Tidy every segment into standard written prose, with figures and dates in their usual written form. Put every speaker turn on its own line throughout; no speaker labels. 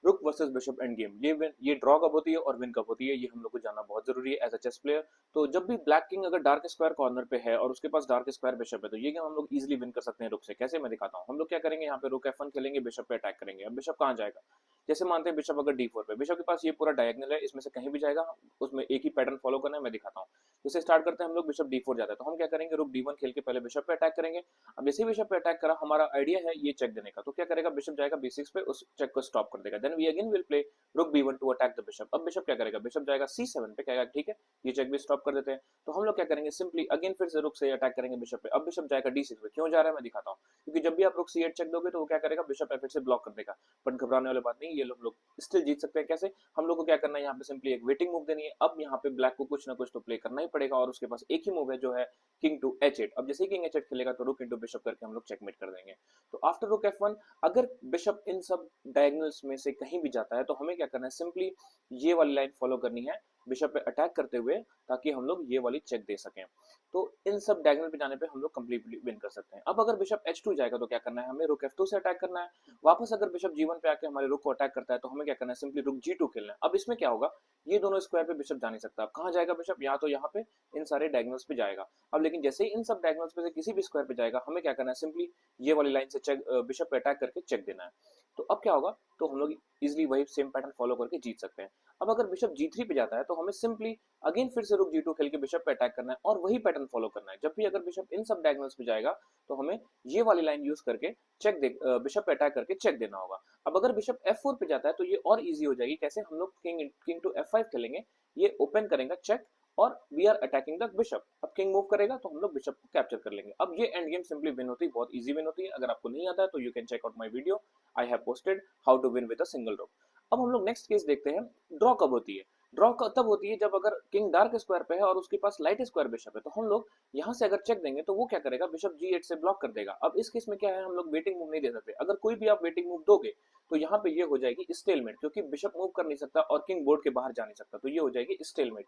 रुक versus bishop end game, ये draw कब होती है और विन कब होती है, ये हम लोग को जानना बहुत जरूरी है एज अ चेस प्लेयर। तो जब भी ब्लैक किंग अगर डार्क स्क्वायर कॉर्नर पे है और उसके पास डार्क स्क्वायर बिशप है, तो ये गेम हम लोग इजीली विन कर सकते हैं रुक से। कैसे, मैं दिखाता हूँ। हम लोग क्या करेंगे, यहाँ पे रुक F1 खेलेंगे, बिशप पे अटैक करेंगे। अब बिशप कहाँ जाएगा, जैसे मानते हैं बिशप अगर D4 पे, बिशप के पास ये पूरा डायगोनल है, इसमें से कहीं भी जाएगा, उसमें एक ही पैटर्न फॉलो करना है, मैं दिखाता हूँ। जैसे स्टार्ट करते हैं हम लोग, बिशप D4 जाता है, तो हम क्या करेंगे, रुक D1 खेल के पहले बिशप पे अटैक करेंगे। अब जैसे ही बिशप पे अटैक करा, हमारा आइडिया है ये चेक देने का, तो क्या करेगा, बिशप जाएगा B6 पे, उस चेक को स्टॉप कर देगा। Then we again will play rook B1 to attack the bishop. अब बिशप क्या करेगा, बिशप जाएगा C7 पे, कहेगा ठीक है ये चेक भी स्टॉप कर देते हैं। तो हम लोग क्या करेंगे, सिंपली अगेन फिर से रुक से अटैक करेंगे बिशप पे। अब बिशप जाएगा D6 पे, क्यों जा रहा है मैं दिखाता हूँ। क्योंकि जब भी आप रुक C8 चेक दोगे तो वो क्या करेगा, बिशप F8 से ब्लॉक कर देगा। बट घबराने वाली बात नहीं, ये लोग स्टिल जीत सकते हैं। कैसे, हम लोग को क्या करना है, यहाँ पे सिंपली एक वेटिंग मूव देनी है। अब यहाँ पे ब्लैक को कुछ ना कुछ तो प्ले करना ही पड़ेगा, और उसके पास एक ही मूव है जो है किंग टू H8। अब जैसे ही किंग H8 खेलेगा तो रुक इंटू बिशप करके हम लोग चेकमेट कर देंगे। तो आफ्टर रुक F1 अगर बिशप इन सब डायगोनल्स में से कहीं भी जाता है, तो हमें क्या करना है, सिंपली ये वाली लाइन फॉलो करनी है बिशप पे अटैक करते हुए, ताकि हम लोग ये वाली चेक दे सकें। तो इन सब डायगोनल पे जाने पे हम लोग कंप्लीटली विन कर सकते हैं। अब अगर बिशप H2 जाएगा तो क्या करना है, हमें रुक F2 से अटैक करना है। वापस अगर बिशप G1 पे आके हमारे रुक को अटैक करता है, तो हमें क्या करना है, सिंपली रुक G2 खेलना है। अब इसमें क्या होगा, ये दोनों स्क्वायर पे बिशप जा नहीं सकता। कहाँ जाएगा बिशप, या तो यहाँ पे इन सारे डायगोनल्स पे जाएगा। अब लेकिन जैसे ही इन सब डायगोनल्स पे से किसी भी स्क्वायर पे जाएगा, हमें क्या करना है, सिंपली ये वाली लाइन से चेक बिशप पे अटैक करके चेक देना है। तो अब क्या होगा, तो हम लोग इजिली वही सेम पैटर्न फॉलो करके जीत सकते हैं। अब अगर बिशप G3 पे जाता है, तो हमें सिंपली अगेन फिर से रुक G2 खेल के बिशप पे अटैक करना है, और वही पैटर्न फॉलो करना है। जब भी अगर बिशप इन सब डायगोनल्स पे जाएगा, तो हमें ये वाली लाइन यूज करके चेक दे बिशप पे अटैक करके चेक देना होगा। अब अगर बिशप F4 पे जाता है, तो ये और इजी हो जाएगी। कैसे, हम लोग किंग टू F5 खेलेंगे, ये ओपन करेंगे चेक, और we are attacking the bishop. अब किंग मूव करेगा तो हम लोग बिशप को कैप्चर कर लेंगे। अब ये एंड गेम सिंपली विन होती है, बहुत इजी विन होती है। अगर आपको नहीं आता है तो you can check out my video, I have posted how to win with a single rook. अब हम लोग नेक्स्ट केस देखते हैं, ड्रॉ कब होती है। ड्रॉ तब होती है जब अगर किंग डार्क स्क्वायर पे है और उसके पास लाइट स्क्वायर बिशप है, तो हम लोग यहाँ से अगर चेक देंगे तो वो क्या करेगा, बिशप G8 से ब्लॉक कर देगा। अब इस केस में क्या है, हम लोग वेटिंग मूव नहीं दे सकते। अगर कोई भी आप वेटिंग मूव दोगे, तो यहाँ पे ये हो जाएगी स्टेलमेट, क्योंकि बिशप मूव कर नहीं सकता और किंग बोर्ड के बाहर जा नहीं सकता, तो ये हो जाएगी स्टेलमेट।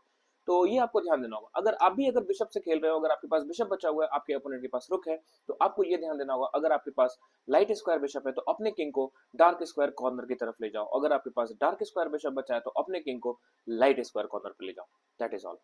तो ये आपको ध्यान देना होगा। अगर आप भी अगर बिशप से खेल रहे हो, अगर आपके पास बिशप बचा हुआ है, आपके अपोनेंट के पास रुक है, तो आपको ये ध्यान देना होगा, अगर आपके पास लाइट स्क्वायर बिशप है तो अपने किंग को डार्क स्क्वायर कॉर्नर की तरफ ले जाओ। अगर आपके पास डार्क स्क्वायर बिशप बचा है तो अपने किंग को लाइट स्क्वायर कॉर्नर पे ले जाओ। That is all.